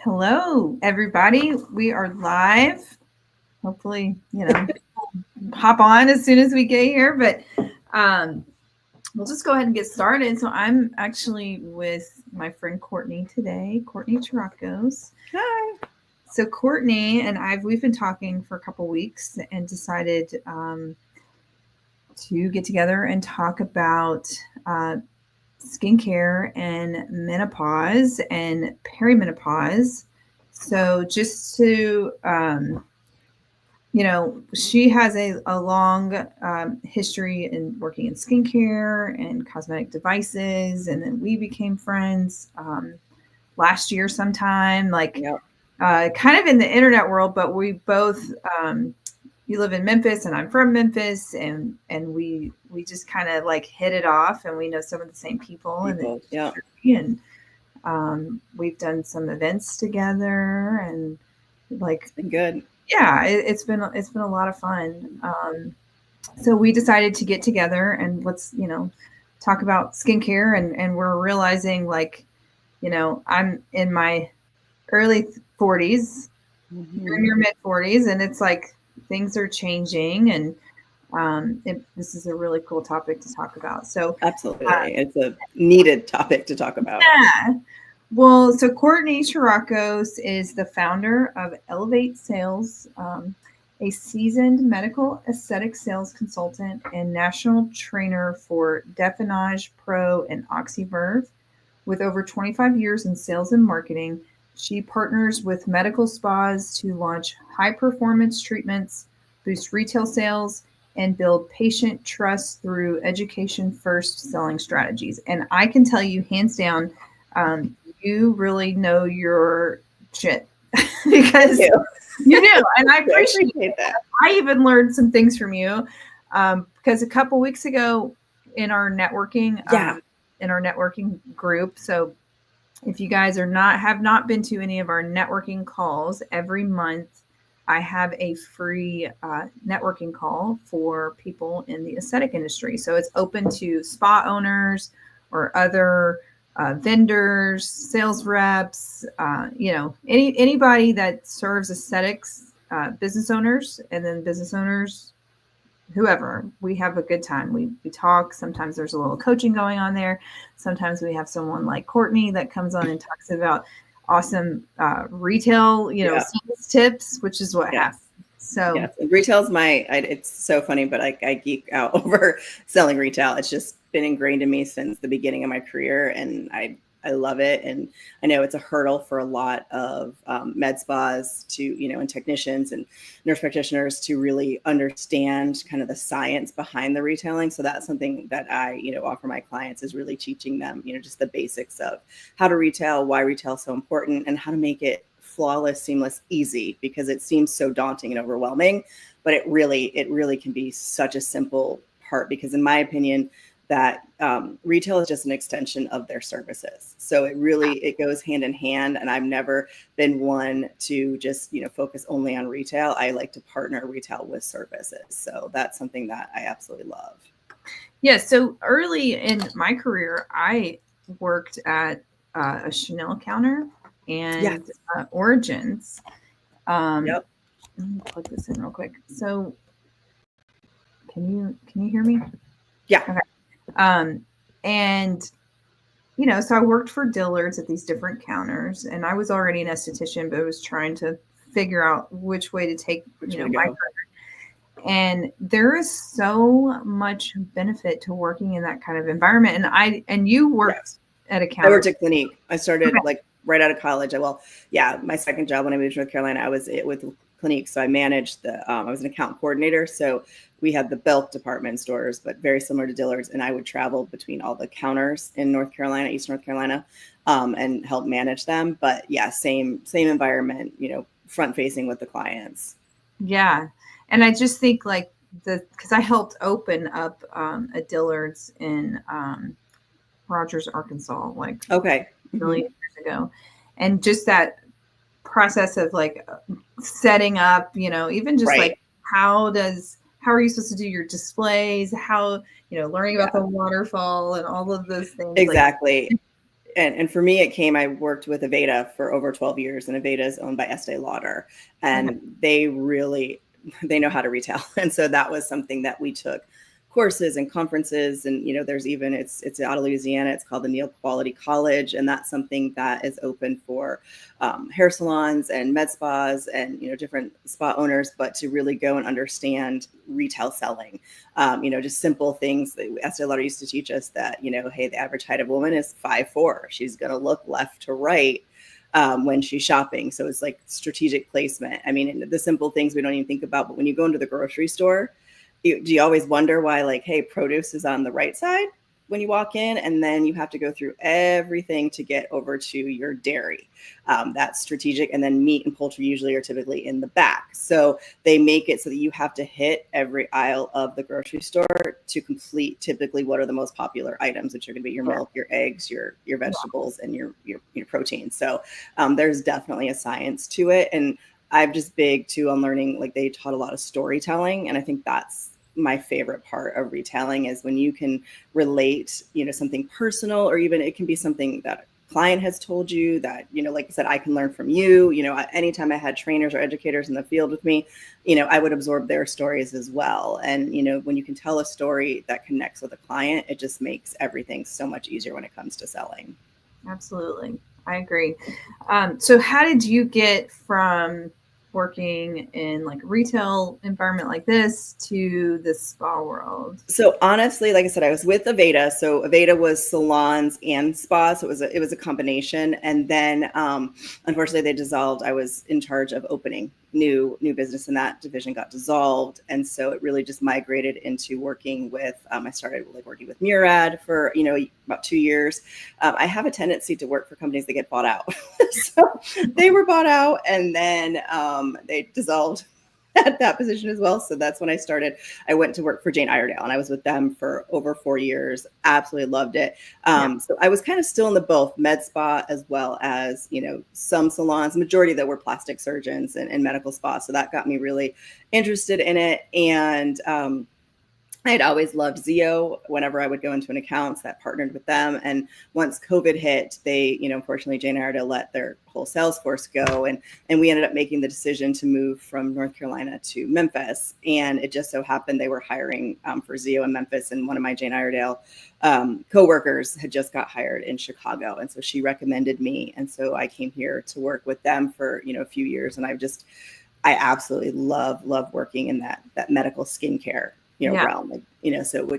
Hello, everybody. We are live. Hopefully, hop on as soon as we get here, but we'll just go ahead and get started. So I'm actually with my friend Courtney today, Courtney Churakos. Hi. So Courtney and we've been talking for a couple weeks and decided to get together and talk about skincare and menopause and perimenopause. So just to, she has a long history in working in skincare and cosmetic devices. And then we became friends last year sometime, kind of in the internet world, but we both, you live in Memphis and I'm from Memphis, and we just kind of like hit it off, and we know some of the same people in the industry, and we've done some events together, and It's been good. Yeah, it's been a lot of fun. So we decided to get together and let's talk about skincare, and we're realizing I'm in my early 40s, you're in your mid 40s, and it's like things are changing, and this is a really cool topic to talk about. So absolutely, it's a needed topic to talk about. Yeah. Well, so Courtney Churakos is the founder of Elevate Sales, a seasoned medical aesthetic sales consultant and national trainer for DefenAge PRO and Oxyverve. With over 25 years in sales and marketing, she partners with medical spas to launch high-performance treatments, boost retail sales, and build patient trust through education-first selling strategies. And I can tell you, hands down, you really know your shit because you do. And I appreciate that. I even learned some things from you because a couple weeks ago in our networking, group. So if you guys have not been to any of our networking calls, every month I have a free networking call for people in the aesthetic industry. So it's open to spa owners or other vendors, sales reps, anybody that serves aesthetics, business owners, and then business owners, whoever. We have a good time. We talk. Sometimes there's a little coaching going on there. Sometimes we have someone like Courtney that comes on and talks about awesome retail, tips, which is what happens. So retail is it's so funny, but I geek out over selling retail. It's just been ingrained in me since the beginning of my career, and I love it. And I know it's a hurdle for a lot of med spas and technicians and nurse practitioners to really understand kind of the science behind the retailing. So that's something that I, offer my clients, is really teaching them, just the basics of how to retail, why retail is so important, and how to make it flawless, seamless, easy, because it seems so daunting and overwhelming, but it really can be such a simple part, because in my opinion, that retail is just an extension of their services. So it goes hand in hand. And I've never been one to just, focus only on retail. I like to partner retail with services. So that's something that I absolutely love. Yeah. So early in my career, I worked at a Chanel counter and Origins. Let me plug this in real quick. So can you hear me? Yeah. Okay. And so I worked for Dillard's at these different counters, and I was already an esthetician, but I was trying to figure out which way to take, my career. And there is so much benefit to working in that kind of environment. And you worked at a counter. I worked at Clinique. I started right out of college. My second job when I moved to North Carolina, I was with Clinique. So I managed I was an account coordinator. So we had the Belk department stores, but very similar to Dillard's. And I would travel between all the counters in North Carolina, East North Carolina, and help manage them. But same environment, front facing with the clients. Yeah. And I just think because I helped open up a Dillard's in Rogers, Arkansas, really years ago. And just that process of setting up, even just how are you supposed to do your displays, how, learning about the waterfall and all of those things. Exactly. and for me, I worked with Aveda for over 12 years, and Aveda is owned by Estee Lauder, and they know how to retail. And so that was something that we took courses and conferences, and there's even it's out of Louisiana. It's called the Neal Quality College, and that's something that is open for hair salons and med spas and different spa owners, but to really go and understand retail selling. Just simple things that Estee Lauder used to teach us that hey, the average height of a woman is 5'4". She's going to look left to right when she's shopping. So it's like strategic placement. I mean, the simple things we don't even think about, but when you go into the grocery store, do you always wonder why, like, hey, produce is on the right side when you walk in, and then you have to go through everything to get over to your dairy. That's strategic. And then meat and poultry usually are typically in the back. So they make it so that you have to hit every aisle of the grocery store to complete typically what are the most popular items, which are going to be your milk, your eggs, your vegetables, and your protein. So there's definitely a science to it. And I'm just big too on learning, like they taught a lot of storytelling. And I think that's my favorite part of retailing is when you can relate, something personal, or even it can be something that a client has told you that, like I said, I can learn from you. Anytime I had trainers or educators in the field with me, I would absorb their stories as well. And, when you can tell a story that connects with a client, it just makes everything so much easier when it comes to selling. Absolutely. I agree. So how did you get from working in like a retail environment like this to the spa world? So honestly, like I said, I was with Aveda. So Aveda was salons and spas. So it was a combination. And then unfortunately they dissolved. I was in charge of opening new business, and that division got dissolved. And so it really just migrated into working with, I started working with Murad for, about 2 years. I have a tendency to work for companies that get bought out. So they were bought out, and then they dissolved at that position as well. So that's when I went to work for Jane Iredale, and I was with them for over 4 years. Absolutely loved it. So I was kind of still in the both med spa as well as, some salons, majority that were plastic surgeons and medical spas. So that got me really interested in it. And I had always loved Zio whenever I would go into an account that partnered with them. And once COVID hit, they, unfortunately, Jane Iredale let their whole sales force go. And we ended up making the decision to move from North Carolina to Memphis. And it just so happened they were hiring for Zio in Memphis. And one of my Jane Iredale coworkers had just got hired in Chicago. And so she recommended me. And so I came here to work with them for, a few years. And I absolutely love working in that medical skincare realm. So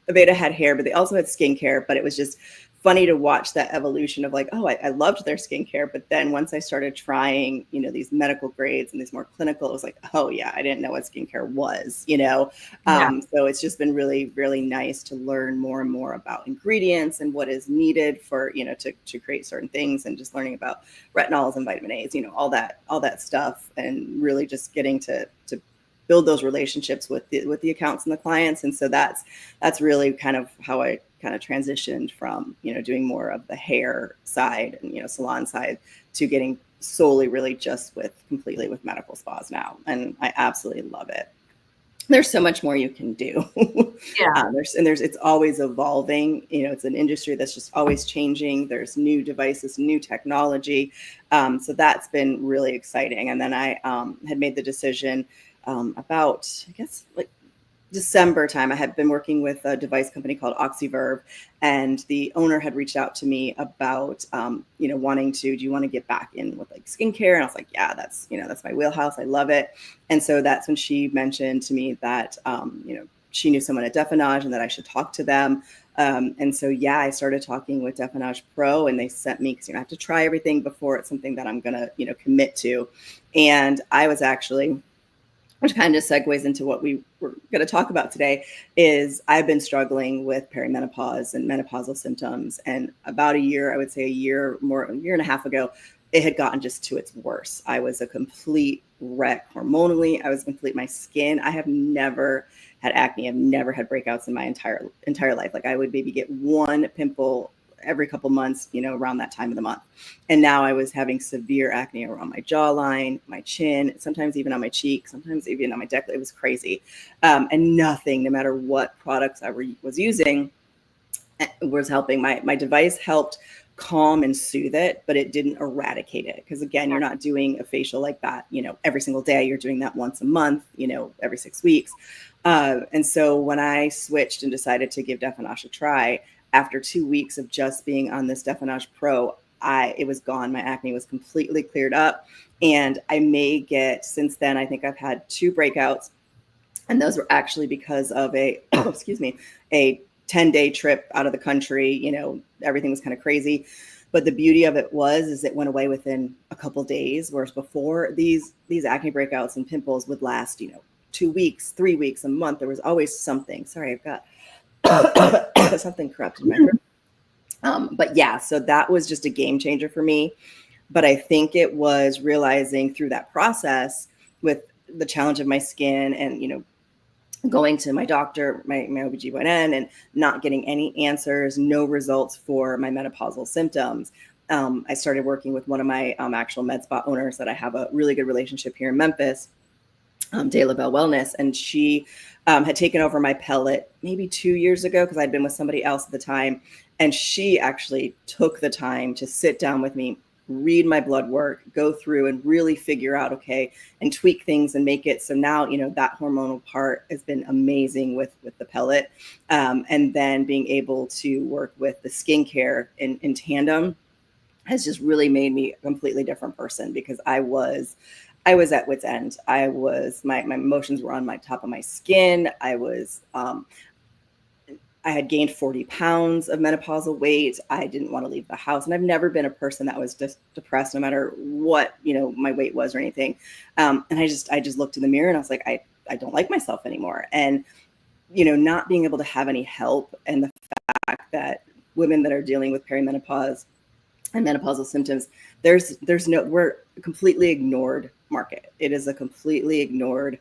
Aveda had hair, but they also had skincare. But it was just funny to watch that evolution of like, oh, I loved their skincare. But then once I started trying, these medical grades and these more clinical, it was like, oh yeah, I didn't know what skincare was, So it's just been really, really nice to learn more and more about ingredients and what is needed for, to create certain things, and just learning about retinols and vitamin A's, all that stuff, and really just getting to build those relationships with the accounts and the clients. And so that's really kind of how I kind of transitioned from, doing more of the hair side and, salon side to getting solely really just completely with medical spas now. And I absolutely love it. There's so much more you can do. Yeah. It's always evolving. It's an industry that's just always changing. There's new devices, new technology. So that's been really exciting. And then I had made the decision about, I guess, like December time. I had been working with a device company called Oxyverve, and the owner had reached out to me about, wanting to, do you want to get back in with like skincare? And I was like, yeah, that's my wheelhouse. I love it. And so that's when she mentioned to me that, she knew someone at DefenAge and that I should talk to them. And so, I started talking with DefenAge PRO, and they sent me, because I have to try everything before it's something that I'm going to, commit to. And I was actually, which kind of segues into what we were going to talk about today, is I've been struggling with perimenopause and menopausal symptoms. And about a year and a half ago, it had gotten just to its worst. I was a complete wreck hormonally. I was my skin. I have never had acne. I've never had breakouts in my entire life. Like I would maybe get one pimple every couple months, around that time of the month. And now I was having severe acne around my jawline, my chin, sometimes even on my cheek, sometimes even on my neck. It was crazy. And nothing, no matter what products I was using, was helping. My device helped calm and soothe it, but it didn't eradicate it. Because again, you're not doing a facial like that, every single day. You're doing that once a month, every 6 weeks. And so when I switched and decided to give DefenAge a try, after 2 weeks of just being on this DefenAge Pro, it was gone. My acne was completely cleared up. And I may get, since then, I think I've had 2 breakouts. And those were actually because of a 10-day trip out of the country. Everything was kind of crazy. But the beauty of it is it went away within a couple of days. Whereas before, these acne breakouts and pimples would last, 2 weeks, 3 weeks, a month. There was always something. Sorry, I've got something corrupt in my throat. But yeah, so that was just a game changer for me. But I think it was realizing through that process with the challenge of my skin and, going to my doctor, my OBGYN, and not getting any answers, no results for my menopausal symptoms. I started working with one of my actual med spa owners that I have a really good relationship here in Memphis, De La Belle Wellness. And she had taken over my pellet maybe 2 years ago because I'd been with somebody else at the time. And she actually took the time to sit down with me, read my blood work, go through and really figure out, okay, and tweak things and make it. So now, that hormonal part has been amazing with the pellet. And then being able to work with the skincare in tandem has just really made me a completely different person, because I was at wit's end. My emotions were on my top of my skin. I had gained 40 pounds of menopausal weight. I didn't want to leave the house. And I've never been a person that was just depressed, no matter what, my weight was or anything. And I just looked in the mirror and I was like, I don't like myself anymore. And, not being able to have any help, and the fact that women that are dealing with perimenopause and menopausal symptoms, we're a completely ignored market. It is a completely ignored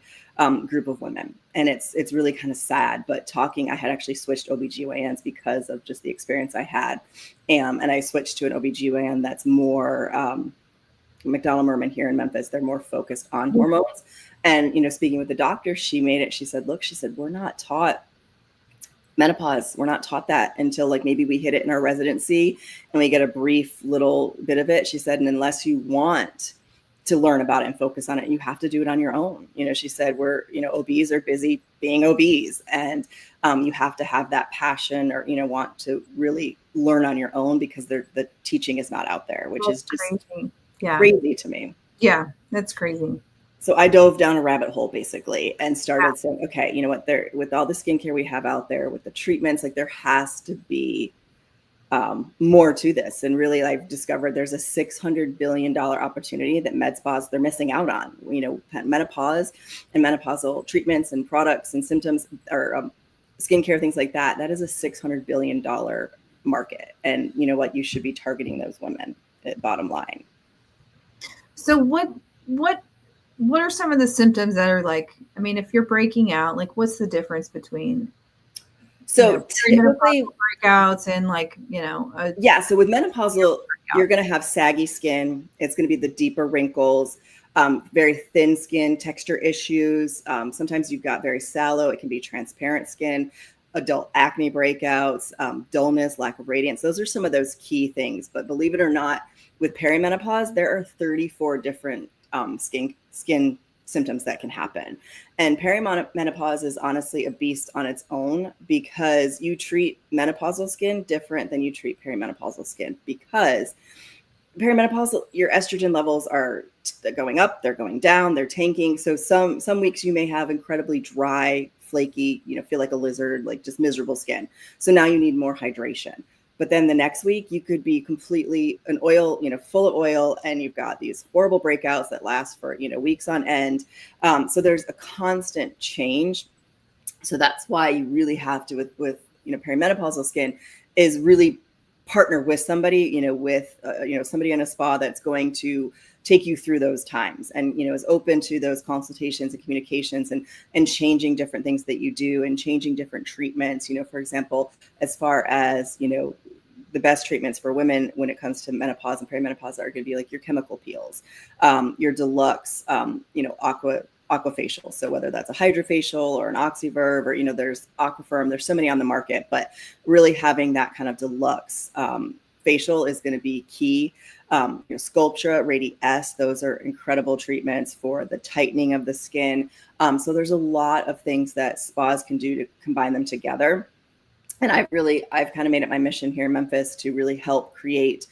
group of women. And it's really kind of sad. But I had actually switched OBGYNs because of just the experience I had. And I switched to an OBGYN that's more McDonald Merman here in Memphis. They're more focused on hormones. And, speaking with the doctor, she said, look, we're not taught menopause. We're not taught that until like maybe we hit it in our residency and we get a brief little bit of it. She said, and unless you want to learn about it and focus on it, you have to do it on your own. She said, OBs are busy being OBs, and you have to have that passion or, want to really learn on your own, because the teaching is not out there, which is just crazy. Crazy to me. Yeah, that's crazy. So I dove down a rabbit hole basically and started saying, okay, you know what, with all the skincare we have out there, with the treatments, like there has to be more to this. And really, I've discovered there's a $600 billion opportunity that med spas, they're missing out on. Menopause and menopausal treatments and products and symptoms, or skincare, things like that. That is a $600 billion market. And you know what? You should be targeting those women at bottom line. So what are some of the symptoms that are like, I mean, if you're breaking out, like what's the difference between typically breakouts and so with menopausal, you're going to have saggy skin. It's going to be the deeper wrinkles, very thin skin, texture issues. Sometimes you've got very sallow. It can be transparent skin, adult acne breakouts, dullness, lack of radiance. Those are some of those key things. But believe it or not, with perimenopause, there are 34 different skin symptoms that can happen. And perimenopause is honestly a beast on its own, because you treat menopausal skin different than you treat perimenopausal skin, because perimenopausal, your estrogen levels they're going up, they're going down, they're tanking. So some weeks you may have incredibly dry, flaky, feel like a lizard, like just miserable skin. So now you need more hydration. But then the next week you could be completely an oil, full of oil, and you've got these horrible breakouts that last for, weeks on end. So there's a constant change. So that's why you really have to, with perimenopausal skin, is really partner with somebody, somebody in a spa that's going to take you through those times, and is open to those consultations and communications and changing different things that you do and changing different treatments. For example, as far as the best treatments for women when it comes to menopause and perimenopause are going to be like your chemical peels, your deluxe aquafacial. So whether that's a hydrofacial or an oxyverb, or there's aquaferm, there's so many on the market, but really having that kind of deluxe facial is going to be key. Sculptra, Radi S, those are incredible treatments for the tightening of the skin. So there's a lot of things that spas can do to combine them together. And I've kind of made it my mission here in Memphis to really help create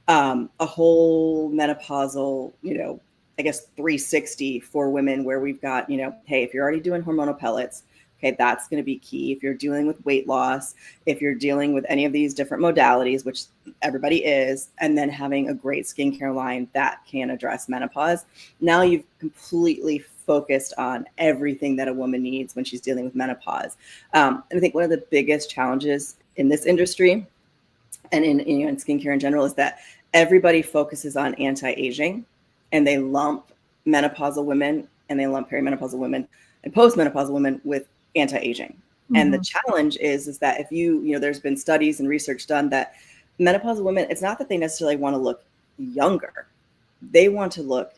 a whole menopausal, 360 for women, where we've got, hey, if you're already doing hormonal pellets, okay, that's going to be key. If you're dealing with weight loss, if you're dealing with any of these different modalities, which everybody is, and then having a great skincare line that can address menopause, now you've completely focused on everything that a woman needs when she's dealing with menopause. And I think one of the biggest challenges in this industry and in skincare in general is that everybody focuses on anti-aging, and they lump menopausal women and they lump perimenopausal women and postmenopausal women with anti-aging. Mm-hmm. And the challenge is that if there's been studies and research done that menopausal women, it's not that they necessarily want to look younger. They want to look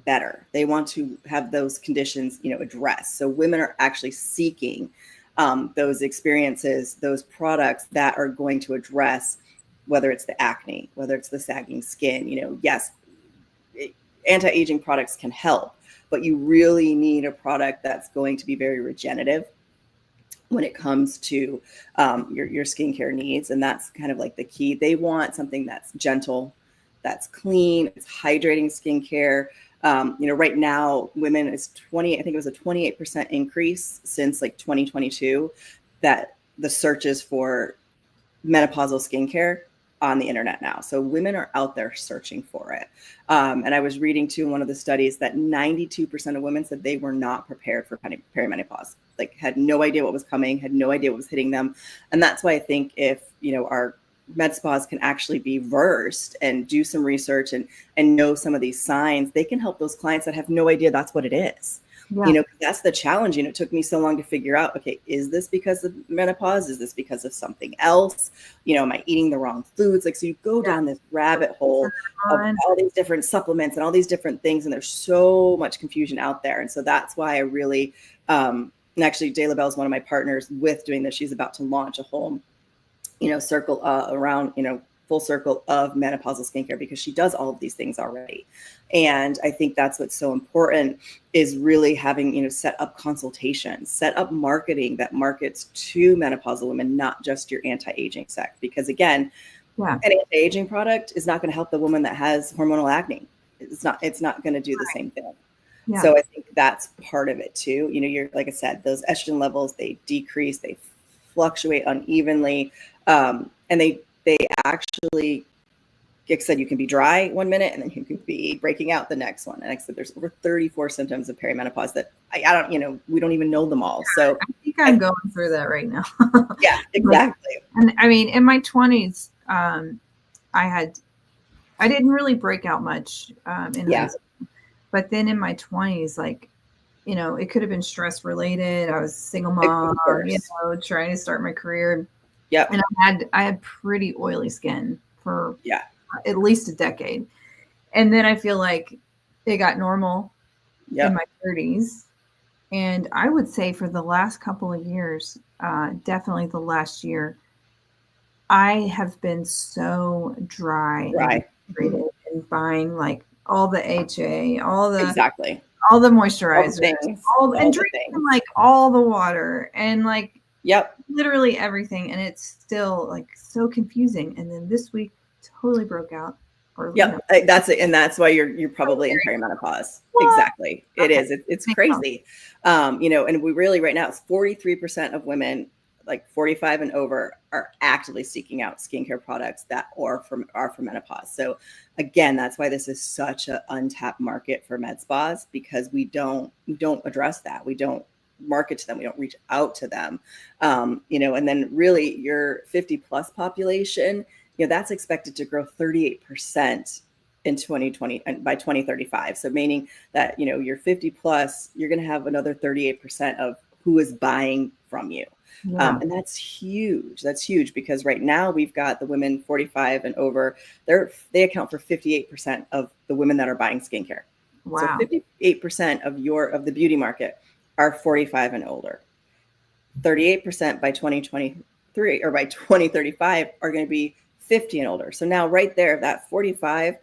better. They want to have those conditions, addressed. So women are actually seeking those experiences, those products that are going to address, whether it's the acne, whether it's the sagging skin. Yes, anti-aging products can help, but you really need a product that's going to be very regenerative when it comes to your skincare needs. And that's kind of like the key. They want something that's gentle, that's clean, it's hydrating skincare. Right now, women is I think it was a 28% increase since like 2022, that the searches for menopausal skincare on the internet now. So women are out there searching for it. And I was reading too in one of the studies that 92% of women said they were not prepared for perimenopause, like had no idea what was coming, had no idea what was hitting them. And that's why I think if, our med spas can actually be versed and do some research and know some of these signs, they can help those clients that have no idea that's what it is. Yeah. That's the challenge. It took me so long to figure out, okay, is this because of menopause? Is this because of something else? Am I eating the wrong foods? So you go down this rabbit hole of all these different supplements and all these different things. And there's so much confusion out there. And so that's why I really, and actually Day LaBelle is one of my partners with doing this. She's about to launch a whole, circle around, full circle of menopausal skincare, because she does all of these things already. And I think that's what's so important, is really having, set up consultations, set up marketing that markets to menopausal women, not just your anti-aging sect. Because again, an anti-aging product is not going to help the woman that has hormonal acne. It's not going to do the same thing. Yeah. So I think that's part of it too. You're, like I said, those estrogen levels, they decrease, they fluctuate unevenly. And they actually, like I said, you can be dry one minute and then you can be breaking out the next one. And like I said, there's over 34 symptoms of perimenopause that I don't, we don't even know them all. So I think I'm going through that right now. Yeah, exactly. And I mean, in my 20s, I didn't really break out much in high school. But then in my 20s, it could have been stress related. I was a single mom, trying to start my career. Yeah. And I had pretty oily skin for at least a decade. And then I feel like it got normal in my 30s. And I would say for the last couple of years, definitely the last year, I have been so dry. And buying all the HA, all the moisturizers, and drinking all the water and literally everything. And it's still so confusing. And then this week totally broke out. That's it. And that's why you're probably in perimenopause. What? Exactly. Okay. It is. It's crazy. And we really, right now, it's 43% of women 45 and over are actively seeking out skincare products that are for menopause. So again, that's why this is such an untapped market for med spas, because we don't address that. We don't market to them. We don't reach out to them. And then really your 50 plus population, that's expected to grow 38% in 2020 and by 2035. So meaning that, you're 50 plus, you're going to have another 38% of who is buying from you. Yeah. And that's huge. That's huge, because right now we've got the women 45 and over. They account for 58% of the women that are buying skincare. Wow. So 58% of the beauty market are 45 and older. 38% by 2023 or by 2035 are going to be 50 and older. So now right there, that 45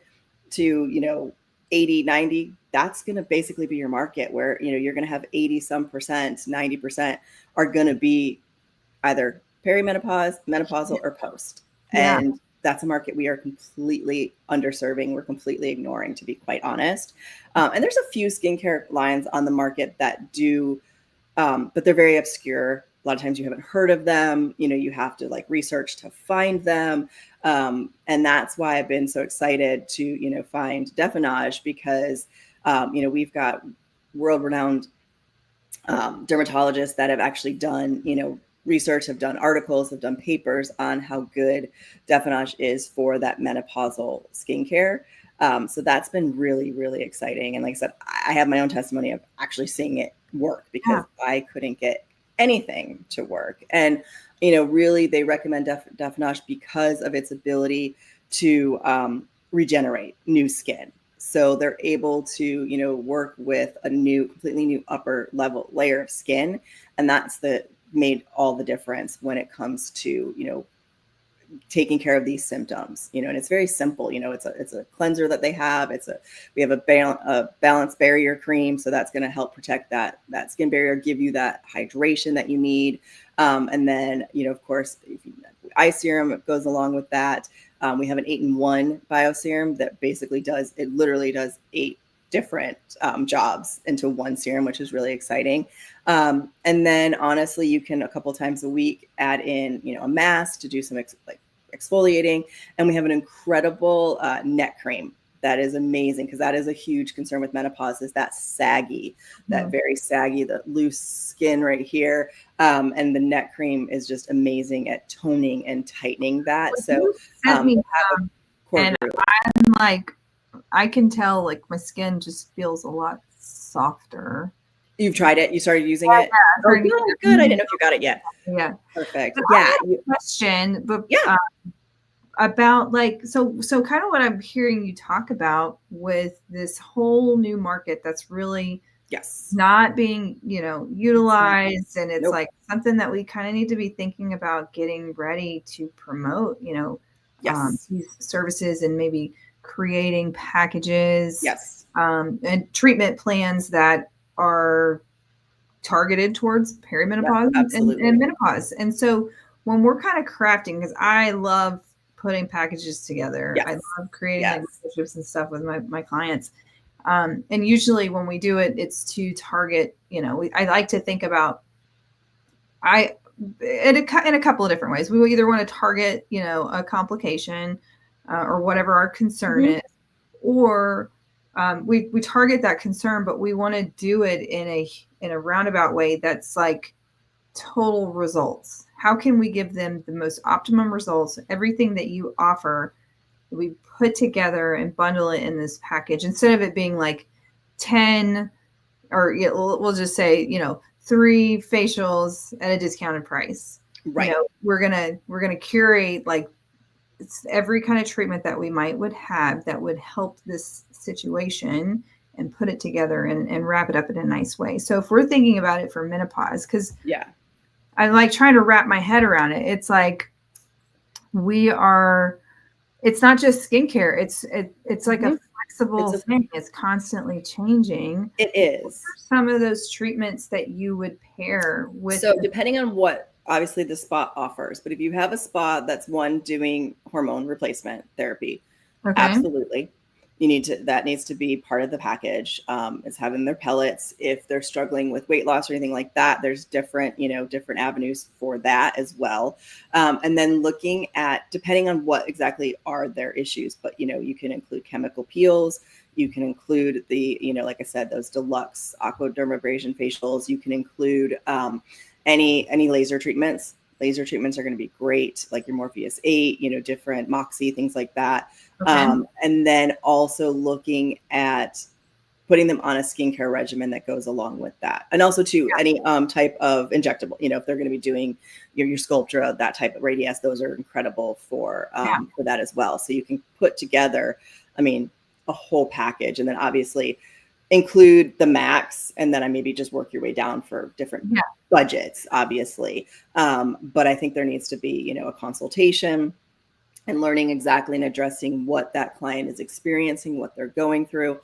to 80, 90, that's going to basically be your market where you're going to have 80 some percent, 90% are going to be either perimenopause, menopausal, or post. Yeah. And that's a market we are completely underserving. We're completely ignoring, to be quite honest. And there's a few skincare lines on the market that do, but they're very obscure. A lot of times you haven't heard of them. You have to like research to find them. And that's why I've been so excited to, find DefenAge because, we've got world-renowned dermatologists that have actually done, research, have done articles, have done papers on how good DefenAge is for that menopausal skincare. So that's been really, really exciting. And like I said, I have my own testimony of actually seeing it work because I couldn't get anything to work. And, really they recommend DefenAge because of its ability to regenerate new skin. So they're able to, work with a completely new upper level layer of skin. And that's made all the difference when it comes to, taking care of these symptoms, and it's very simple. It's a cleanser that they have. We have a balanced barrier cream. So that's going to help protect that skin barrier, give you that hydration that you need. And then, of course, eye serum goes along with that. We have an 8-in-1 bioserum that basically literally does 8 different jobs into one serum, which is really exciting. And then honestly, you can a couple times a week add in, a mask to do some exfoliating. And we have an incredible neck cream that is amazing because that is a huge concern with menopause is that very saggy, the loose skin right here. And the neck cream is just amazing at toning and tightening that. So and I'm like, I can tell like my skin just feels a lot softer. You've tried it? You started using it? Yeah, good. I didn't know if you got it yet. Yeah. Perfect. But I have a question, but about like, so kind of what I'm hearing you talk about with this whole new market that's really not being, utilized. And it's like something that we kind of need to be thinking about getting ready to promote, these services and maybe creating packages and treatment plans that are targeted towards perimenopause and menopause. And so when we're kind of crafting, because I love putting packages together, I love creating like relationships and stuff with my clients. And usually when we do it, it's to target, I like to think about, in a couple of different ways. We will either want to target, a complication or whatever our concern is, or we target that concern, but we want to do it in a roundabout way that's like total results. How can we give them the most optimum results? Everything that you offer, we put together and bundle it in this package instead of it being like 10 or we'll just say 3 facials at a discounted price. Right. We're gonna curate like it's every kind of treatment that we would have that would help this situation and put it together and wrap it up in a nice way. So if we're thinking about it for menopause, because I like trying to wrap my head around it. It's like it's not just skincare. It's like a flexible thing. It's constantly changing. It is. What are some of those treatments that you would pair with? So depending on what obviously the spa offers, but if you have a spa that's doing hormone replacement therapy, absolutely. That needs to be part of the package. Is having their pellets. If they're struggling with weight loss or anything like that, there's different avenues for that as well. And then looking at, depending on what exactly are their issues, but you can include chemical peels. You can include the, like I said, those deluxe aquadermabrasion facials. You can include any laser treatments. Laser treatments are going to be great, like your Morpheus 8, different Moxie, things like that. And then also looking at putting them on a skincare regimen that goes along with that. And also any type of injectable, if they're going to be doing your Sculptra, that type of Radiesse, those are incredible for that as well. So you can put together, a whole package, and then obviously include the max, and then I maybe just work your way down for different budgets, obviously. But I think there needs to be, a consultation and learning exactly and addressing what that client is experiencing, what they're going through,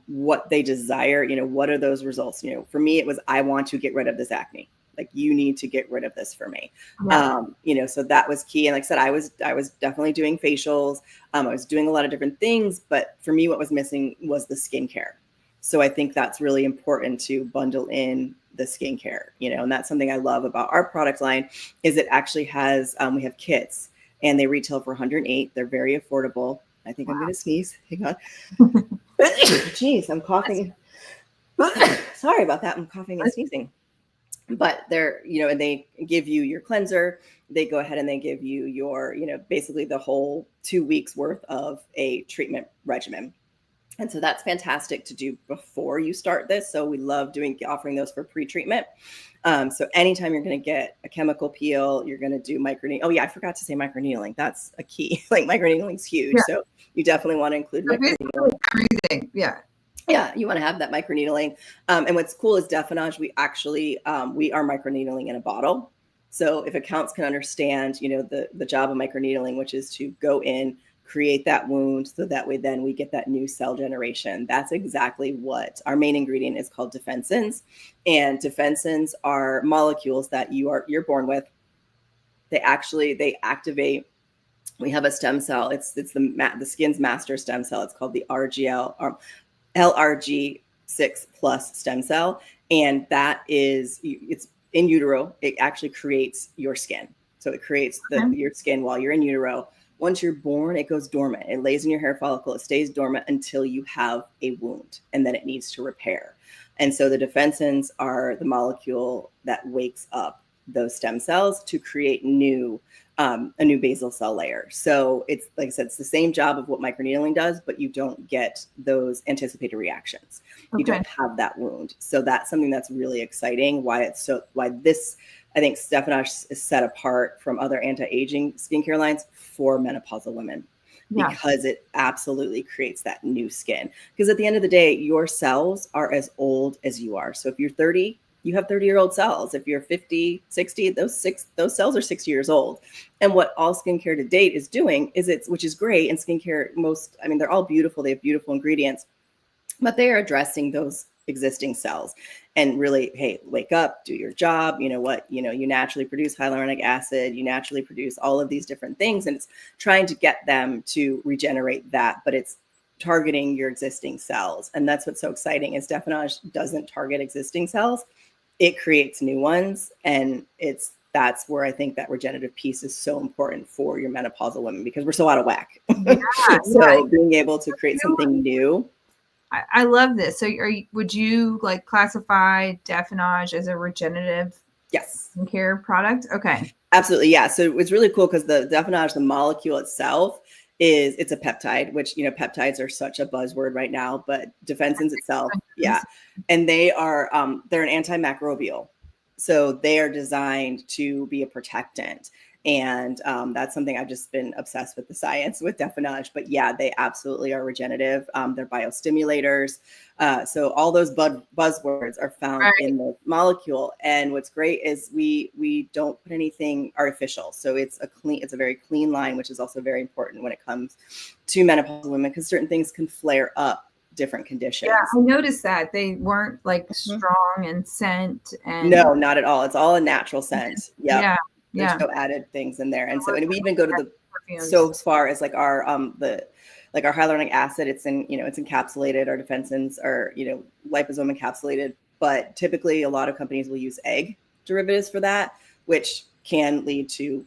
what they desire, what are those results? For me, it was, I want to get rid of this acne. Like, you need to get rid of this for me. Yeah. So that was key. And like I said, I was definitely doing facials. I was doing a lot of different things, but for me, what was missing was the skincare. So I think that's really important to bundle in the skincare, and that's something I love about our product line is it actually has, we have kits and they retail for $108. They're very affordable. I think I'm going to sneeze. Hang on. Jeez, I'm coughing. Sorry about that. I'm coughing and sneezing. But they're, and they give you your cleanser. They go ahead and they give you your, basically the whole 2 weeks worth of a treatment regimen. And so that's fantastic to do before you start this. So we love offering those for pre-treatment. So anytime you're going to get a chemical peel, you're going to do microneedling. Oh yeah, I forgot to say microneedling. That's a key. Like, microneedling is huge. Yeah. So you definitely want to include microneedling. Everything. Yeah. Yeah, you want to have that microneedling. And what's cool is DefenAge, we actually, we are microneedling in a bottle. So if accounts can understand, the job of microneedling, which is to go in, create that wound, so that way then we get that new cell generation. That's exactly what our main ingredient is, called defensins. And defensins are molecules that you're born with. They activate. We have a stem cell. It's the skin's master stem cell. It's called the LRG6 plus stem cell. And it's in utero. It actually creates your skin. So it creates your skin while you're in utero. Once you're born, it goes dormant. It lays in your hair follicle. It stays dormant until you have a wound, and then it needs to repair. And so the defensins are the molecule that wakes up those stem cells to create a new basal cell layer. So it's, like I said, it's the same job of what microneedling does, but you don't get those anticipated reactions. Okay. You don't have that wound. So that's something that's really exciting. Why this, I think, DefenAge is set apart from other anti-aging skincare lines for menopausal women. Yeah. Because it absolutely creates that new skin. Because at the end of the day, your cells are as old as you are. So if you're 30, you have 30-year-old cells. If you're 50, 60, those cells are 60 years old. And what all skincare to date is doing is which is great. And skincare, they're all beautiful. They have beautiful ingredients, but they are addressing those existing cells and really, hey, wake up, do your job. You naturally produce hyaluronic acid, you naturally produce all of these different things. And it's trying to get them to regenerate that, but it's targeting your existing cells. And that's what's so exciting is DefenAge doesn't target existing cells. It creates new ones. And that's where I think that regenerative piece is so important for your menopausal women, because we're so out of whack. Yeah, being able to create something new. I love this. So would you like classify DefenAge as a regenerative skincare product? Okay. Absolutely. Yeah. So it's really cool because the DefenAge, the molecule itself, it's a peptide, which, peptides are such a buzzword right now, but defensins itself. Yeah. And they're an antimicrobial. So they are designed to be a protectant. And that's something I've just been obsessed with, the science with DefenAge. But yeah, they absolutely are regenerative. They're biostimulators. So all those buzzwords are found in the molecule. And what's great is we don't put anything artificial. So it's a very clean line, which is also very important when it comes to menopausal women, because certain things can flare up different conditions. Yeah, I noticed that they weren't like strong and scent. And no, not at all. It's all a natural scent. Yep. Yeah. There's no added things in there. And so, and we even go to so as far as like our hyaluronic acid, it's encapsulated. Our defensins are, liposome encapsulated, but typically a lot of companies will use egg derivatives for that, which can lead to,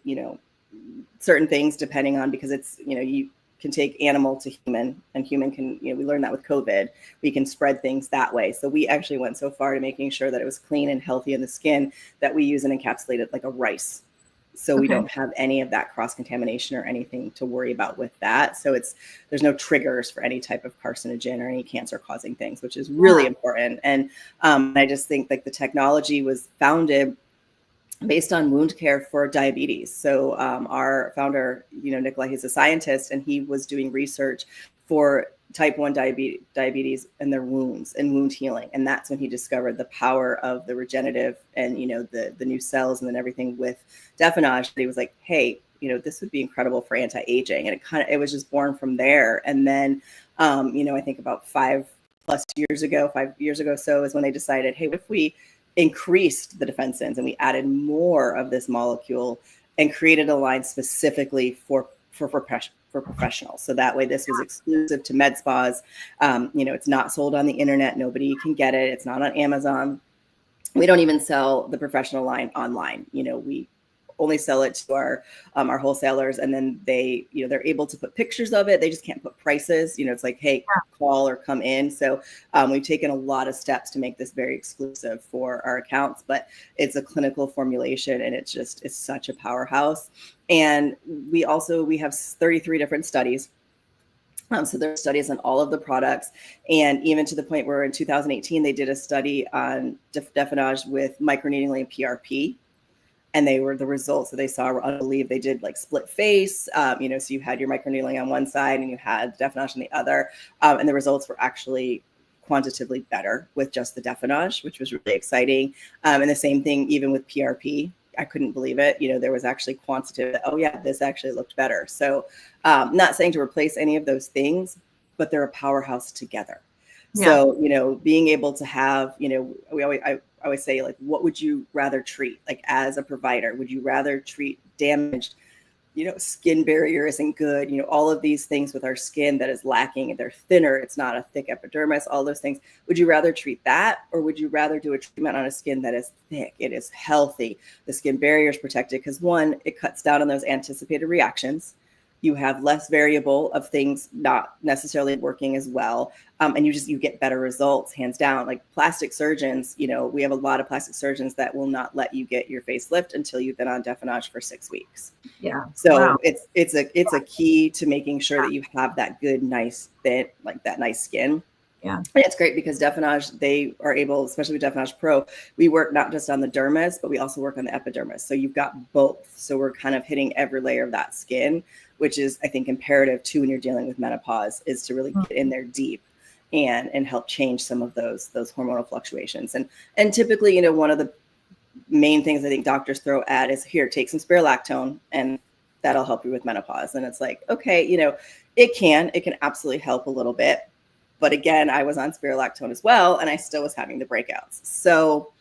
certain things depending on, because it's, you can take animal to human, and human can, we learned that with COVID, we can spread things that way. So we actually went so far to making sure that it was clean and healthy in the skin that we use an encapsulated like a rice. So we don't have any of that cross-contamination or anything to worry about with that. So there's no triggers for any type of carcinogen or any cancer-causing things, which is really important. And I just think like the technology was founded based on wound care for diabetes. So our founder, Nikolai, he's a scientist, and he was doing research for type 1 diabetes and their wounds and wound healing. And that's when he discovered the power of the regenerative and, the new cells and then everything with DefenAge. He was like, hey, this would be incredible for anti-aging. And it was just born from there. And then, I think about 5 years ago so is when they decided, hey, what if we increased the defensins and we added more of this molecule and created a line specifically for professionals. So that way this was exclusive to med spas. It's not sold on the internet. Nobody can get it. It's not on Amazon. We don't even sell the professional line online. We only sell it to our wholesalers, and then they're able to put pictures of it. They just can't put prices. It's like, hey, call or come in. So we've taken a lot of steps to make this very exclusive for our accounts, but it's a clinical formulation, and it's such a powerhouse. And we have 33 different studies. So there are studies on all of the products, and even to the point where in 2018 they did a study on DefenAge with microneedling and PRP. And the results that they saw were unbelievable. They did like split face, so you had your microneedling on one side and you had DefenAge on the other. And the results were actually quantitatively better with just the DefenAge, which was really exciting. And the same thing, even with PRP, I couldn't believe it. There was actually quantitative, oh yeah, this actually looked better. So not saying to replace any of those things, but they're a powerhouse together. Yeah. So, being able to have, I always say, like, what would you rather treat? Like, as a provider, would you rather treat damaged, skin barrier isn't good, all of these things with our skin that is lacking, they're thinner, it's not a thick epidermis, all those things. Would you rather treat that, or would you rather do a treatment on a skin that is thick, it is healthy, the skin barrier is protected? Because one, it cuts down on those anticipated reactions. You have less variable of things not necessarily working as well. And you get better results, hands down. Like plastic surgeons, we have a lot of plastic surgeons that will not let you get your facelift until you've been on DefenAge for 6 weeks. Yeah. So wow. it's a key to making sure that you have that good, nice fit, like that nice skin. Yeah. And it's great because DefenAge, they are able, especially with DefenAge Pro, we work not just on the dermis, but we also work on the epidermis. So you've got both. So we're kind of hitting every layer of that skin, which is, I think, imperative too when you're dealing with menopause, is to really get in there deep and help change some of those hormonal fluctuations. And typically, one of the main things I think doctors throw at is, here, take some spironolactone and that'll help you with menopause. And it's like, okay, it can absolutely help a little bit. But again, I was on spironolactone as well, and I still was having the breakouts. So,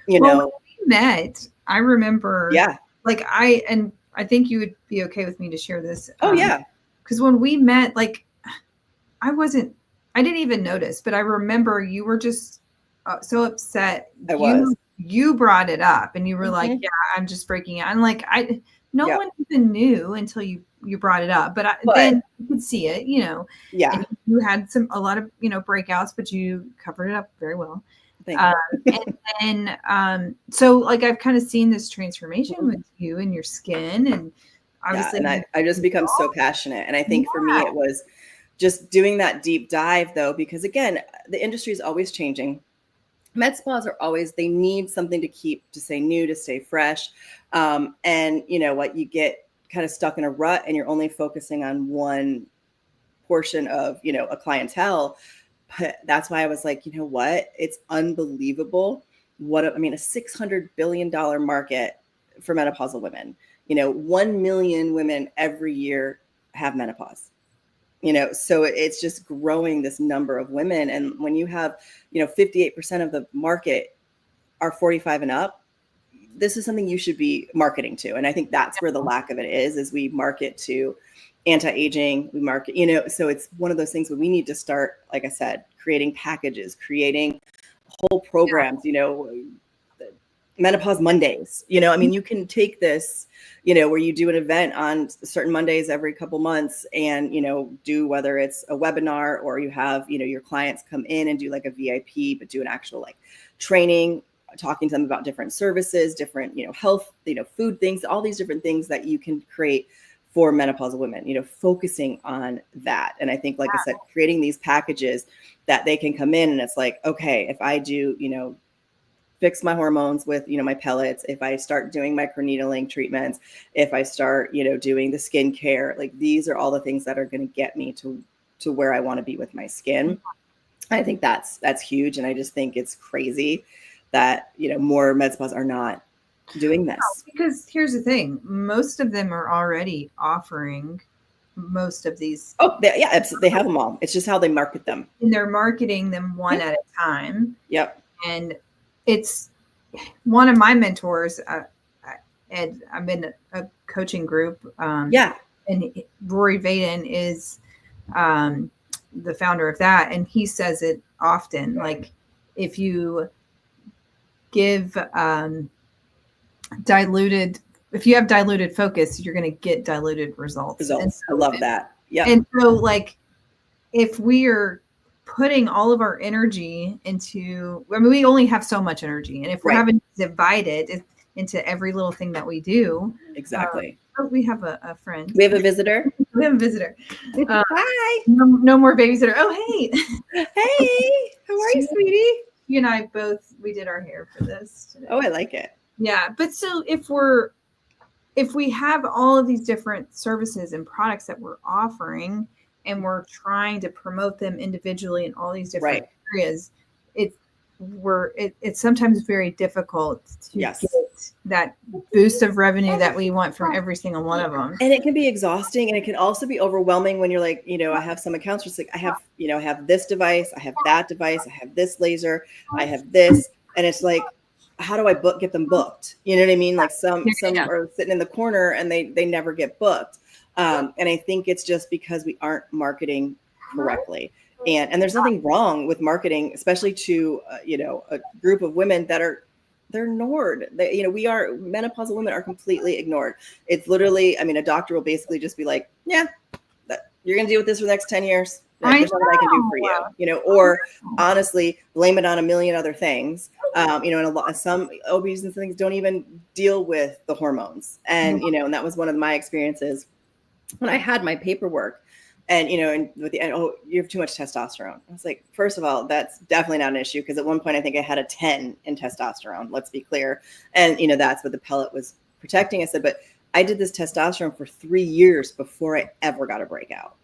when we met, I remember, like I think you would be okay with me to share this. Oh yeah. Because when we met, like I didn't even notice, but I remember you were just so upset. You brought it up and you were like, yeah, I'm just breaking out. And like, no one even knew until you brought it up, but then you could see it, Yeah. And you had a lot of, breakouts, but you covered it up very well. And then, so like, I've kind of seen this transformation with you and your skin, and obviously, and I just become so passionate. And I think for me, it was just doing that deep dive though, because again, the industry is always changing. Med spas are always, they need something to stay new, to stay fresh. And you know what, you get kind of stuck in a rut and you're only focusing on one portion of, a clientele. But that's why I was like, you know what, it's unbelievable. A $600 billion market for menopausal women. 1 million women every year have menopause. So it's just growing, this number of women. And when you have, 58% of the market are 45 and up, this is something you should be marketing to. And I think that's where the lack of it is we market to anti-aging, we market, so it's one of those things where we need to start, like I said, creating packages, creating whole programs, Menopause Mondays, you can take this, where you do an event on certain Mondays every couple months and, do whether it's a webinar or you have, your clients come in and do like a VIP, but do an actual like training, talking to them about different services, different, health, food things, all these different things that you can create for menopausal women, focusing on that. And I think, like I said, creating these packages that they can come in and it's like, okay, if I do, fix my hormones with, my pellets, if I start doing microneedling treatments, if I start, doing the skincare, like these are all the things that are going to get me to where I want to be with my skin. I think that's huge. And I just think it's crazy that, more med spas are not doing this. Because here's the thing, most of them are already offering most of these. Oh, they have them all. It's just how they market them. And they're marketing them one at a time. Yep. And it's one of my mentors, and I'm in a coaching group. And Rory Vaden is the founder of that. And he says it often, like if you give if you have diluted focus, you're going to get diluted results. And so, I love that. Yeah. And so like, if we are putting all of our energy into, I mean, we only have so much energy. And if we're having to divide it into every little thing that we do. Exactly. We have a friend. We have a visitor. We have a visitor. Hi. No more babysitter. Oh, hey. Hey. How are you, sweetie? You and I we did our hair for this today. Oh, I like it. Yeah. But so if we have all of these different services and products that we're offering and we're trying to promote them individually in all these different areas, it's sometimes very difficult to get that boost of revenue that we want from every single one of them. And it can be exhausting, and it can also be overwhelming when you're like, I have some accounts where it's like, I have this device, I have that device, I have this laser, I have this, and it's like, how do I get them booked? You know what I mean? Like some are sitting in the corner and they never get booked. And I think it's just because we aren't marketing correctly. And there's nothing wrong with marketing, especially to, a group of women that they're ignored. Menopausal women are completely ignored. It's literally, a doctor will basically just be like, yeah, you're going to deal with this for the next 10 years. There's nothing I can do for you, or honestly, blame it on a million other things. And some OBs and things don't even deal with the hormones. And, and that was one of my experiences when I had my paperwork and, and with the, you have too much testosterone. I was like, first of all, that's definitely not an issue. Cause at one point I think I had a 10 in testosterone, let's be clear. And, that's what the pellet was protecting. I said, but I did this testosterone for 3 years before I ever got a breakout.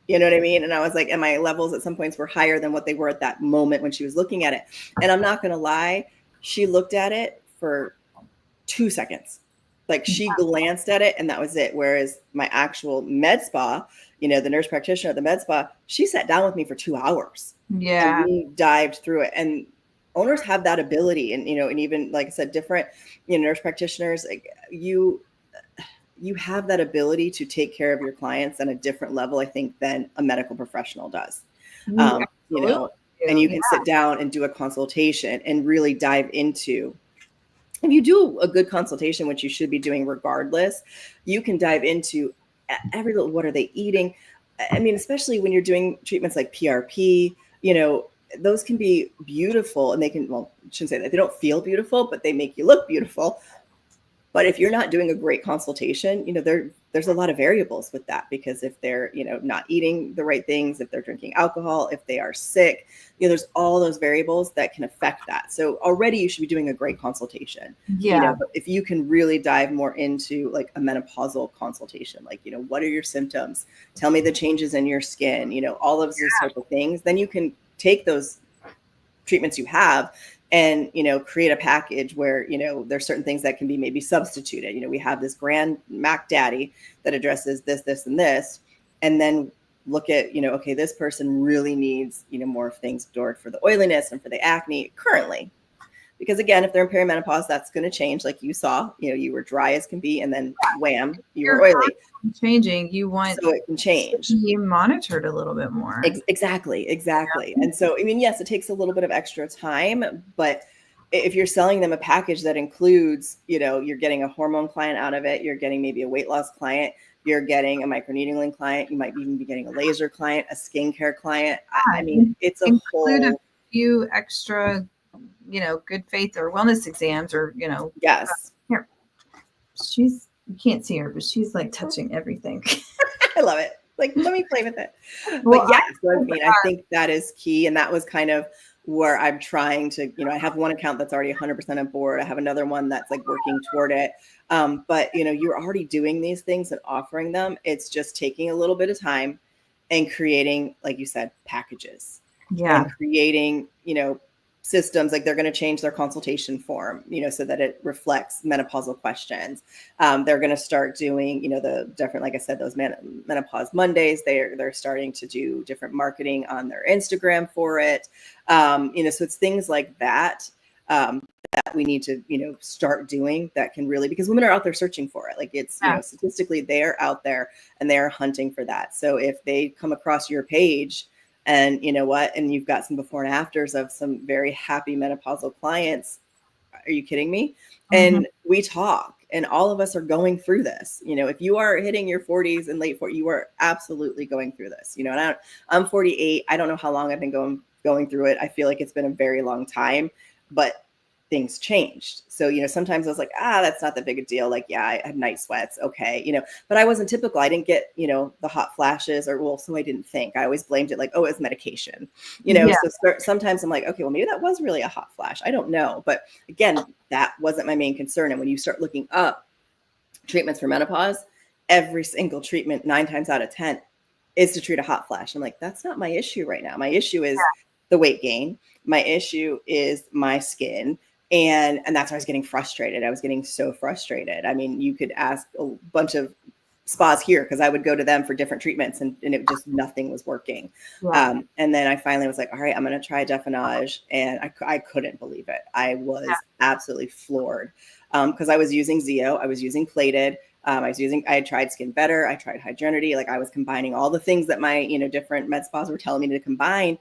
You know what I mean? And I was like, and my levels at some points were higher than what they were at that moment when she was looking at it. And I'm not going to lie, she looked at it for 2 seconds. Like she glanced at it and that was it. Whereas my actual med spa, the nurse practitioner at the med spa, she sat down with me for 2 hours. Yeah. And we dived through it. And owners have that ability. And, and even like I said, different, nurse practitioners, like you have that ability to take care of your clients on a different level, I think, than a medical professional does. And you can sit down and do a consultation and really dive into, if you do a good consultation, which you should be doing regardless, you can dive into every little, what are they eating? Especially when you're doing treatments like PRP, those can be beautiful and they can, I shouldn't say that, they don't feel beautiful, but they make you look beautiful. But if you're not doing a great consultation, there's a lot of variables with that, because if they're, not eating the right things, if they're drinking alcohol, if they are sick, there's all those variables that can affect that. So already you should be doing a great consultation. Yeah. But if you can really dive more into like a menopausal consultation, like, what are your symptoms? Tell me the changes in your skin, all of those type of things, then you can take those treatments you have and, create a package where, there's certain things that can be maybe substituted. We have this grand Mac Daddy that addresses this, this, and this, and then look at, okay, this person really needs, more things stored for the oiliness and for the acne currently. Because again, if they're in perimenopause, that's going to change. Like you saw, you were dry as can be, and then wham, you were oily. Changing, you want so it can change. You monitored a little bit more. Exactly. And so, yes, it takes a little bit of extra time, but if you're selling them a package that includes, you're getting a hormone client out of it, you're getting maybe a weight loss client, you're getting a microneedling client, you might even be getting a laser client, a skincare client. It's a whole a few extra, good faith or wellness exams, or yes. Here, you can't see her, but she's like touching everything. I love it. Like, let me play with it. But I think that is key. And that was kind of where I'm trying to, I have one account that's already 100% on board. I have another one that's like working toward it. But you're already doing these things and offering them. It's just taking a little bit of time and creating, like you said, packages. Yeah. And creating, systems, like they're going to change their consultation form, so that it reflects menopausal questions. They're going to start doing, the different, like I said, those menopause Mondays. They're starting to do different marketing on their Instagram for it. So it's things like that. That we need to, start doing that can really, because women are out there searching for it. Like it's, statistically, they are out there and they're hunting for that. So if they come across your page and and you've got some before and afters of some very happy menopausal clients, are you kidding me? And we talk, and all of us are going through this. If you are hitting your 40s and late 40s, you are absolutely going through this, and I'm 48. I don't know how long I've been going through it. I feel like it's been a very long time, but things changed. So, sometimes I was like, that's not that big a deal. Like, yeah, I had night sweats. Okay. But I wasn't typical. I didn't get, the hot flashes so I didn't think. I always blamed it like, oh, it's medication, So sometimes I'm like, okay, well, maybe that was really a hot flash. I don't know. But again, that wasn't my main concern. And when you start looking up treatments for menopause, every single treatment, 9 times out of 10 is to treat a hot flash. I'm like, that's not my issue right now. My issue is the weight gain. My issue is my skin. And that's why I was getting frustrated. I was getting so frustrated. I mean, you could ask a bunch of spas here, because I would go to them for different treatments and it just, nothing was working. And then I finally was like, all right, I'm going to try DefenAge. And I couldn't believe it. I was absolutely floored, because I was using Zeo. I was using Plated. I had tried Skin Better. I tried Hydrinity. Like I was combining all the things that my, different med spas were telling me to combine,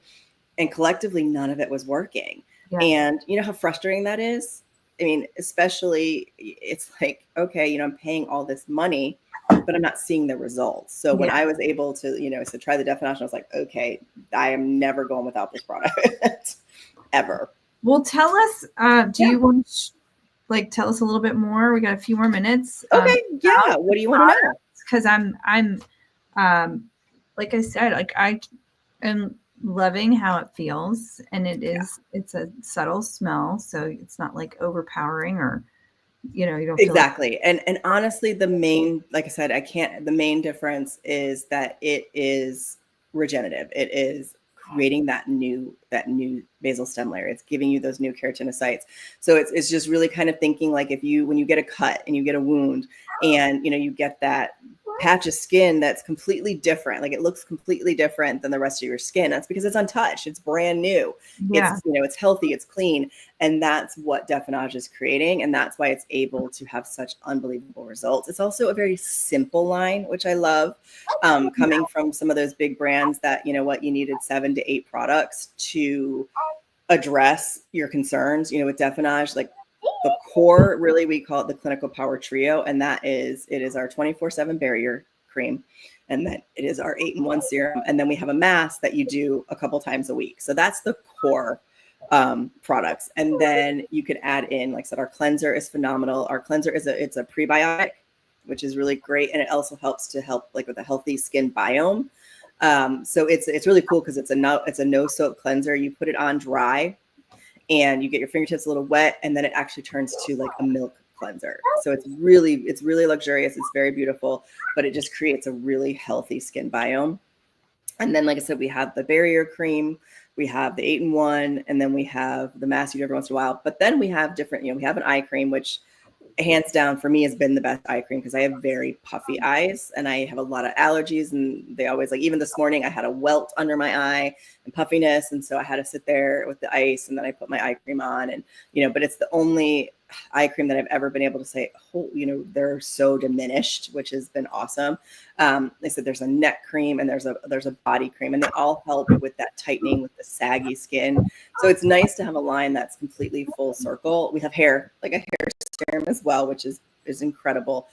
and collectively none of it was working. And you know how frustrating that is? I mean, especially it's like, okay, I'm paying all this money, but I'm not seeing the results. So when I was able to, so try the DefenAge, I was like, okay, I am never going without this product ever. Well, tell us, do you want to tell us a little bit more? We got a few more minutes. Okay. What do you want to know? Because I'm like I said, like I am loving how it feels, and it's a subtle smell, so it's not like overpowering, or you don't feel exactly. And honestly, the main difference is that it is regenerative. It is creating that new basal stem layer. It's giving you those new keratinocytes. So it's just really kind of thinking like when you get a cut and you get a wound, and you get that patch of skin that's completely different, like it looks completely different than the rest of your skin. That's because it's untouched, it's brand new. It's it's healthy, it's clean, and that's what DefenAge is creating, and that's why it's able to have such unbelievable results. It's also a very simple line, which I love, coming from some of those big brands that you needed 7 to 8 products to address your concerns. With DefenAge, like the core, really, we call it the clinical power trio, and it is our 24/7 barrier cream, and then it is our 8-in-1 serum, and then we have a mask that you do a couple times a week. So that's the core products, and then you could add in, like I said, our cleanser is phenomenal. Our cleanser it's a prebiotic, which is really great, and it also helps like with a healthy skin biome. So it's really cool because it's a no soap cleanser. You put it on dry, and you get your fingertips a little wet, and then it actually turns to like a milk cleanser. So it's really luxurious. It's very beautiful, but it just creates a really healthy skin biome. And then, like I said, we have the barrier cream, we have the 8-in-1, and then we have the mask you do every once in a while. But then we have different, we have an eye cream, which hands down for me has been the best eye cream, because I have very puffy eyes and I have a lot of allergies, and they always, like, even this morning I had a welt under my eye and puffiness, and so I had to sit there with the ice, and then I put my eye cream on, and but it's the only eye cream that I've ever been able to say, oh, they're so diminished, which has been awesome. They said there's a neck cream and there's a body cream, and they all help with that tightening, with the saggy skin. So it's nice to have a line that's completely full circle. We have hair serum as well, which is incredible,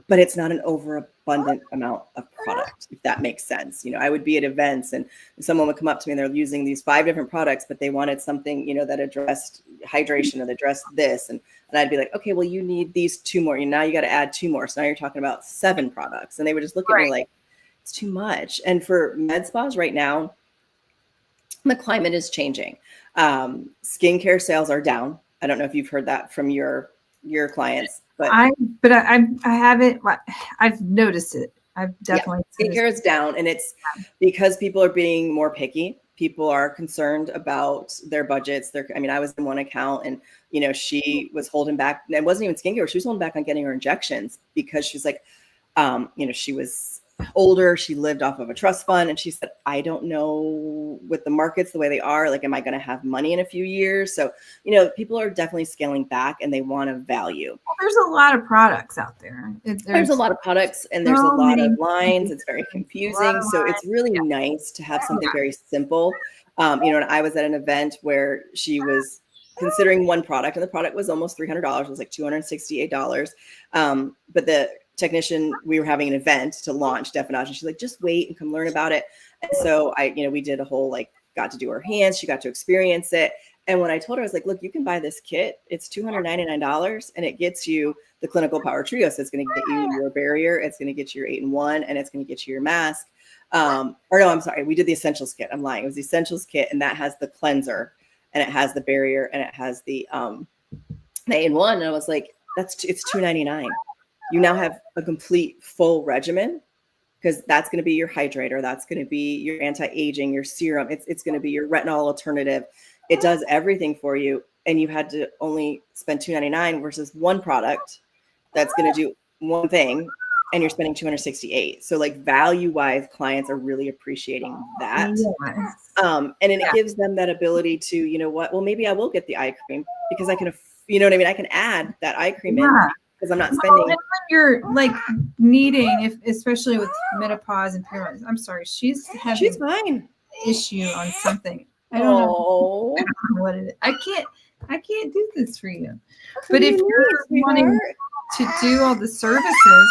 but it's not an overabundant amount of product, if that makes sense. I would be at events and someone would come up to me and they're using these 5 different products, but they wanted something, that addressed hydration and addressed this. And I'd be like, okay, well, you need these 2 more. Now you got to add 2 more. So now you're talking about 7 products. And they would just look at me like, it's too much. And for med spas right now, the climate is changing. Skincare sales are down. I don't know if you've heard that from your clients, but I haven't. I've noticed it. I've definitely skincare is down, and it's because people are being more picky. people are concerned about their budgets. I mean, I was in one account and, you know, she was holding back. It wasn't even skincare. She was holding back on getting her injections because she's like, you know, she was older. She lived off of a trust fund. And she said, I don't know with the markets the way they are, like, am I going to have money in a few years? So, you know, people are definitely scaling back and they want a value. Well, there's a lot of products out there. There's a lot of products and there's a lot of lines. It's very confusing. So it's really nice to have something very simple. You know, and I was at an event where she was considering one product and the product was almost $300. It was like $268. But the technician, we were having an event to launch DefenAge, and she's like, just wait and come learn about it. And so we did a whole, like, got to do her hands. She got to experience it. And when I told her, I was like, look, you can buy this kit. It's $299 and it gets you the clinical power trio. So it's going to get you your barrier. It's going to get you your 8-in-1 and it's going to get you your mask. Or no, I'm sorry. We did the essentials kit. I'm lying. It was the essentials kit. And that has the cleanser and it has the barrier and it has the 8-in-1. And I was like, it's $299. You now have a complete full regimen because that's going to be your hydrator. That's going to be your anti-aging, your serum. It's going to be your retinol alternative. It does everything for you. And you had to only spend $299 versus one product that's going to do one thing and you're spending $268. So like value-wise, clients are really appreciating that. Yes. And then it gives them that ability to, you know what, well, maybe I will get the eye cream because I can, you know what I mean? I can add that eye cream in because I'm not spending. Well, and when you're like needing, especially with menopause and perimenopause, I'm sorry, she's fine. Issue on something. I don't know what it is. I can't do this for you. But if you're wanting to do all the services,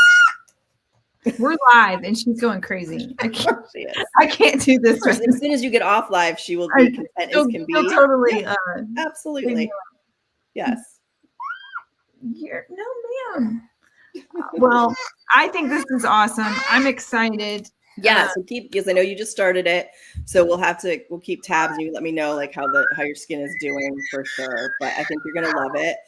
we're live and she's going crazy. I can't do this. As soon as you get off live, she will be content as can be. Totally. Absolutely. Yes. No, ma'am. Well, I think this is awesome. I'm excited. Yeah. So because I know you just started it. So we'll keep tabs and you let me know like how your skin is doing for sure. But I think you're going to love it.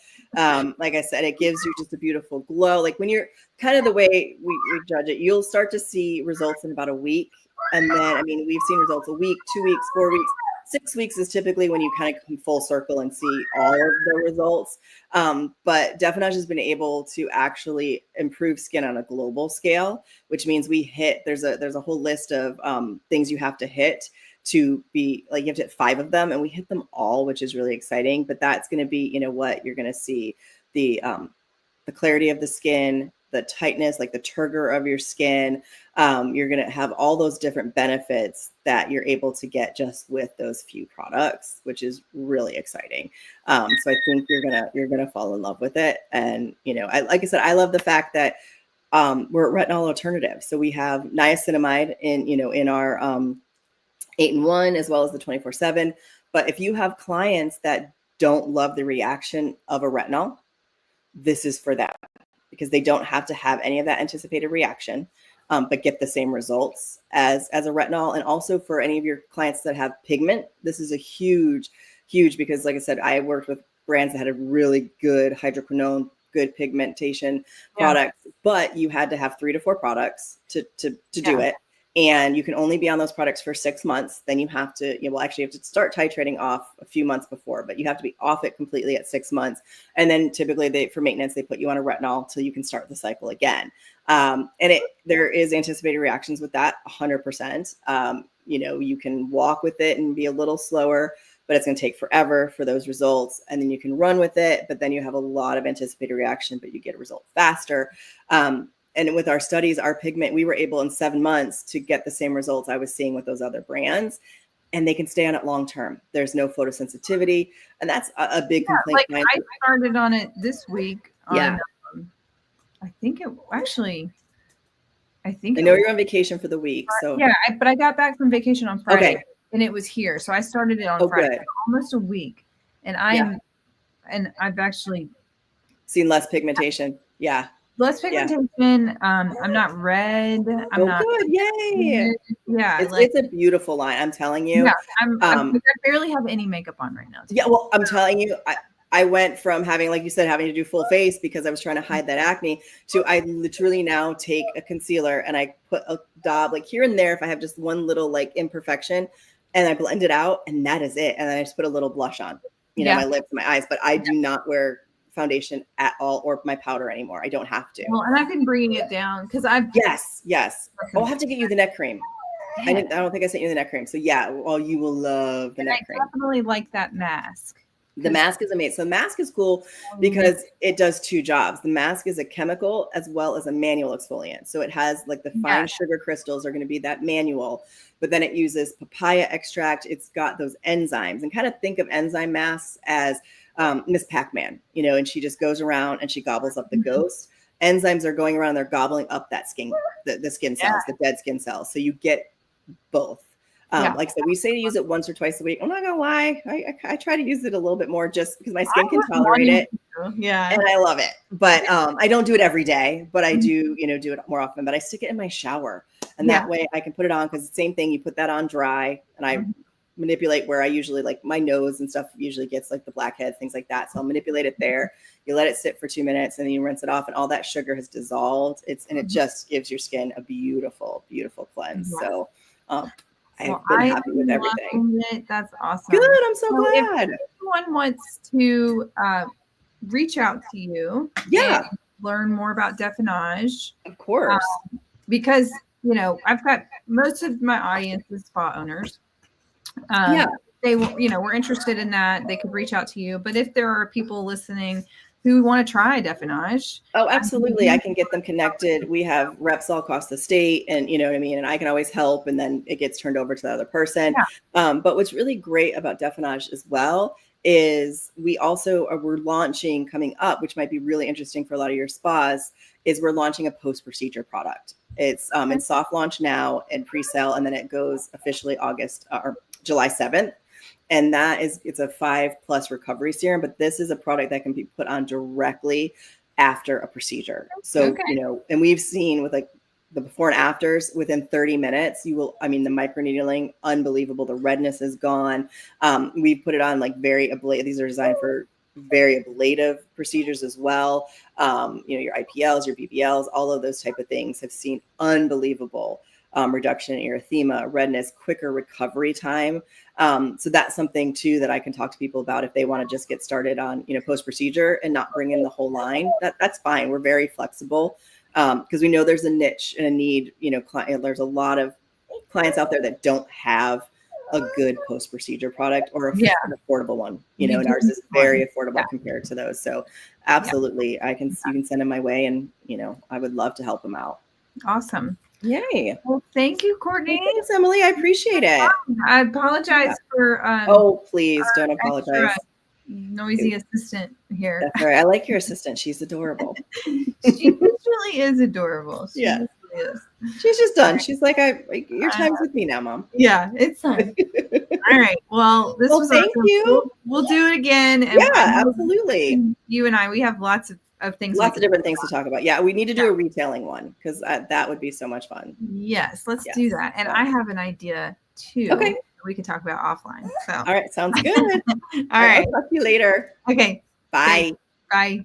Like I said, it gives you just a beautiful glow. Like when you're kind of the way we judge it, you'll start to see results in about a week. And then, I mean, we've seen results a week, 2 weeks, 4 weeks. 6 weeks is typically when you kind of come full circle and see all of the results. But DefenAge has been able to actually improve skin on a global scale, which means there's a whole list of things you have to hit to be like, you have to hit 5 of them and we hit them all, which is really exciting. But that's going to be, you know what, you're going to see the clarity of the skin, the tightness, like the turgor of your skin. You're going to have all those different benefits that you're able to get just with those few products, which is really exciting. So I think you're going to fall in love with it. And, you know, like I said, I love the fact that we're a retinol alternative. So we have niacinamide in our 8-in-1 as well as the 24/7. But if you have clients that don't love the reaction of a retinol, this is for them because they don't have to have any of that anticipated reaction, but get the same results as a retinol. And also for any of your clients that have pigment, this is a huge, because like I said, I worked with brands that had a really good hydroquinone, good pigmentation products, but you had to have 3 to 4 products to do it. And you can only be on those products for 6 months. Then you have to, you have to start titrating off a few months before, but you have to be off it completely at 6 months. And then typically for maintenance, they put you on a retinol till you can start the cycle again. And there is anticipated reactions with that 100%. You can walk with it and be a little slower, but it's going to take forever for those results. And then you can run with it, but then you have a lot of anticipated reaction, but you get a result faster. And with our studies, our pigment, we were able in 7 months to get the same results I was seeing with those other brands, and they can stay on it long term. There's no photosensitivity, and that's a big complaint. Like I started on it this week. I know you're on vacation for the week, so but I got back from vacation on Friday, and it was here, so I started it on Friday, almost a week, and I've actually seen less pigmentation. Less pigmentation. I'm not red. I'm not good. Yay. Yeah. It's a beautiful line. I'm telling you. Yeah. I barely have any makeup on right now. Yeah. Well, I'm telling you, I went from having, like you said, having to do full face because I was trying to hide that acne to I literally now take a concealer and I put a dab like here and there. If I have just one little like imperfection, and I blend it out, and that is it. And then I just put a little blush on, my lips and my eyes, but I do not wear foundation at all or my powder anymore. I don't have to. Well, and I've been bringing it down because Yes. Oh, I'll have to get you the neck cream. I don't think I sent you the neck cream. So yeah, well, you will love the neck cream. I definitely like that mask. The mask is amazing. So the mask is cool because it does two jobs. The mask is a chemical as well as a manual exfoliant. So it has like the fine sugar crystals are going to be that manual, but then it uses papaya extract. It's got those enzymes, and kind of think of enzyme masks as Miss Pac-Man, and she just goes around and she gobbles up the ghost. Enzymes are going around, they're gobbling up that skin, the skin cells, the dead skin cells. So you get both. Like I said, we say to use it once or twice a week. I'm not gonna lie, I try to use it a little bit more just because my skin can tolerate it. Yeah, and I love it. But I don't do it every day, but I do, do it more often. But I stick it in my shower, and that way I can put it on, because the same thing, you put that on dry, and I manipulate where I usually, like my nose and stuff usually gets like the blackheads, things like that. So I'll manipulate it there. You let it sit for 2 minutes, and then you rinse it off, and all that sugar has dissolved. And it just gives your skin a beautiful, beautiful cleanse. So I've been happy with everything. That's awesome. Good. I'm so glad. If anyone wants to reach out to you, and learn more about DefenAge, of course, because I've got most of my audience is spa owners. They we're interested in that. They could reach out to you. But if there are people listening who want to try DefenAge, oh, absolutely, I can get them connected. We have reps all across the state, and you know what I mean, and I can always help, and then it gets turned over to the other person. But what's really great about DefenAge as well is we're launching coming up, which might be really interesting for a lot of your spas, is we're launching a post-procedure product. It's in soft launch now and pre-sale, and then it goes officially July 7th. And it's a 5+ recovery serum, but this is a product that can be put on directly after a procedure. So, and we've seen with like the before and afters within 30 minutes, the microneedling, unbelievable. The redness is gone. We put it on like very ablative. These are designed for very ablative procedures as well. Your IPLs, your BBLs, all of those type of things have seen unbelievable reduction in erythema, redness, quicker recovery time. So that's something too that I can talk to people about if they want to just get started on, post-procedure and not bring in the whole line. That's fine. We're very flexible because we know there's a niche and a need. There's a lot of clients out there that don't have a good post-procedure product or an affordable one. And ours is very affordable compared to those. So absolutely, you can send them my way, and I would love to help them out. Awesome. Yay. Well, thank you, Courtney. Thanks, Emily. I appreciate it. I apologize for please don't apologize. Noisy assistant here. That's all right. I like your assistant. She's adorable. She really is adorable. She really is. She's just done. She's like, your time's with me now, Mom. Yeah, it's time. All right. Well, this was thank awesome. you. We'll do it again. And absolutely. You and I, we have lots of things. Lots of different things to talk about. Yeah, we need to do a retailing one because that would be so much fun. Yes, let's do that. And I have an idea too. Okay. We could talk about offline. So. All right. Sounds good. All right. I'll talk to you later. Okay. Bye. Thanks. Bye.